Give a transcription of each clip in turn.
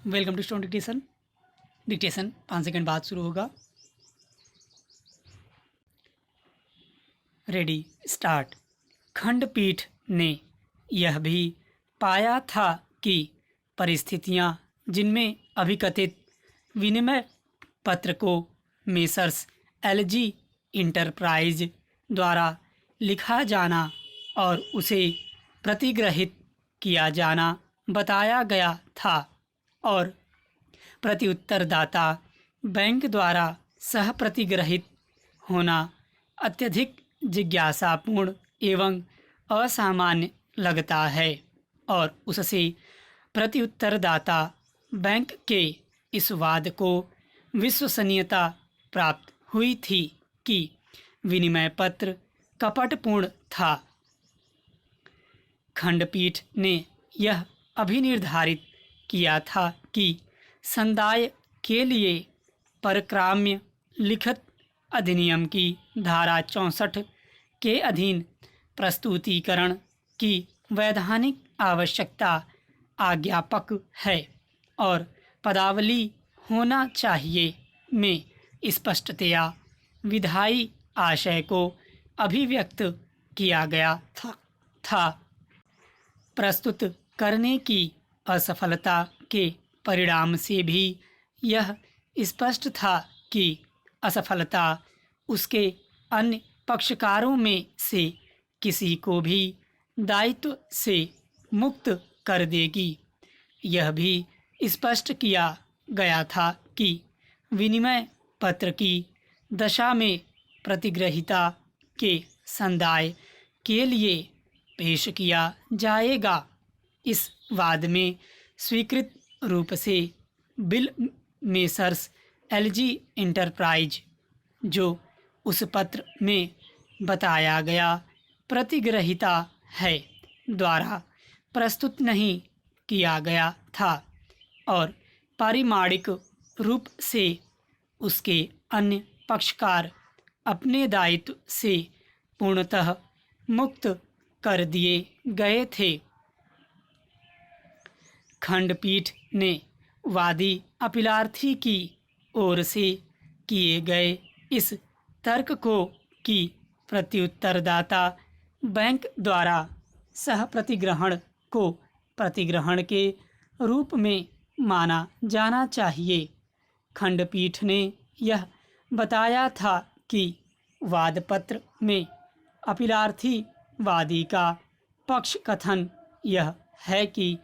Welcome to stone dictation. Dictation 5 second बाद शुरू होगा। Ready start. खंडपीठ ने यह भी पाया था कि परिस्थितियां जिनमें अभिकथित विनिमय पत्र को मेसर्स एलजी इंटरप्राइज द्वारा लिखा जाना और उसे प्रतिग्रहित किया जाना बताया गया था और प्रत्युत्तरदाता बैंक द्वारा सह प्रतिग्रहित होना अत्यधिक जिज्ञासापूर्ण एवं असामान्य लगता है और उससे प्रत्युत्तरदाता बैंक के इस वाद को विश्वसनीयता प्राप्त हुई थी कि विनिमय पत्र कपटपूर्ण था। खंडपीठ ने यह अभिनिर्धारित किया था कि संदाय के लिए परक्राम्य लिखित अधिनियम की धारा 64 के अधीन प्रस्तुतीकरण की वैधानिक आवश्यकता आज्ञापक है और पदावली होना चाहिए में स्पष्टतया विधायी आशय को अभिव्यक्त किया गया था। प्रस्तुत करने की असफलता के परिणाम से भी यह स्पष्ट था कि असफलता उसके अन्य पक्षकारों में से किसी को भी दायित्व से मुक्त कर देगी। यह भी स्पष्ट किया गया था कि विनिमय पत्र की दशा में प्रतिग्रहिता के संदाय के लिए पेश किया जाएगा। इस वाद में स्वीकृत रूप से बिल मेसर्स एलजी इंटरप्राइज जो उस पत्र में बताया गया प्रतिग्रहिता है द्वारा प्रस्तुत नहीं किया गया था और पारिमाणिक रूप से उसके अन्य पक्षकार अपने दायित्व से पूर्णतः मुक्त कर दिए गए थे। खंडपीठ ने वादी अपीलार्थी की ओर से किए गए इस तर्क को कि प्रत्युत्तरदाता बैंक द्वारा सह प्रतिग्रहण को प्रतिग्रहण के रूप में माना जाना चाहिए। खंडपीठ ने यह बताया था कि वादपत्र में अपीलार्थी वादी का पक्ष कथन यह है कि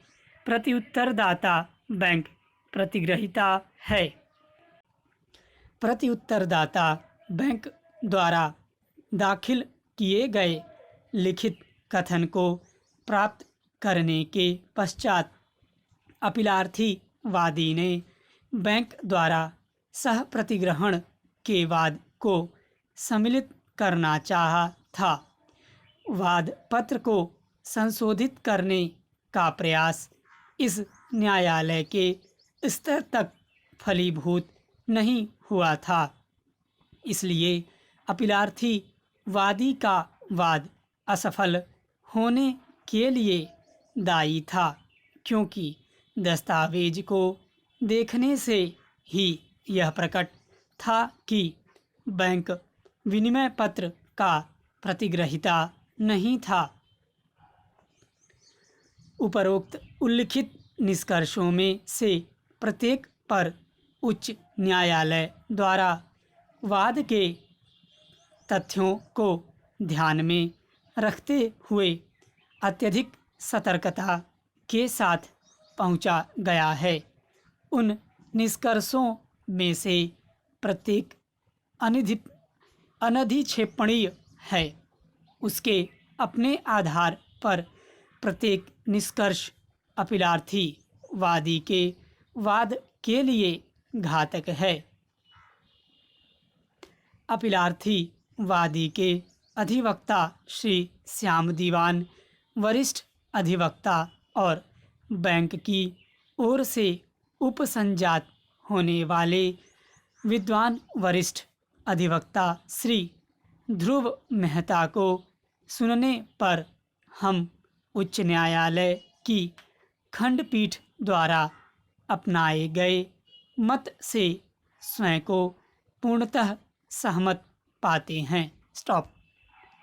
प्रत्युत्तरदाता बैंक प्रतिग्रहिता है। प्रत्युत्तरदाता बैंक द्वारा दाखिल किए गए लिखित कथन को प्राप्त करने के पश्चात अपीलार्थी वादी ने बैंक द्वारा सह प्रतिग्रहण के वाद को सम्मिलित करना चाहा था। वाद पत्र को संशोधित करने का प्रयास इस न्यायालय के स्तर तक फलीभूत नहीं हुआ था, इसलिए अपीलार्थी वादी का वाद असफल होने के लिए दायी था, क्योंकि दस्तावेज को देखने से ही यह प्रकट था कि बैंक विनिमय पत्र का प्रतिग्रहिता नहीं था। उपरोक्त उल्लिखित निष्कर्षों में से प्रत्येक पर उच्च न्यायालय द्वारा वाद के तथ्यों को ध्यान में रखते हुए अत्यधिक सतर्कता के साथ पहुंचा गया है। उन निष्कर्षों में से प्रत्येक अनधिक्षेपणीय है। उसके अपने आधार पर प्रत्येक निष्कर्ष अपीलार्थी वादी के वाद के लिए घातक है। अपीलार्थी वादी के अधिवक्ता श्री श्याम दीवान वरिष्ठ अधिवक्ता और बैंक की ओर से उपसंजात होने वाले विद्वान वरिष्ठ अधिवक्ता श्री ध्रुव मेहता को सुनने पर हम उच्च न्यायालय की खंडपीठ द्वारा अपनाए गए मत से स्वयं को पूर्णतः सहमत पाते हैं। स्टॉप।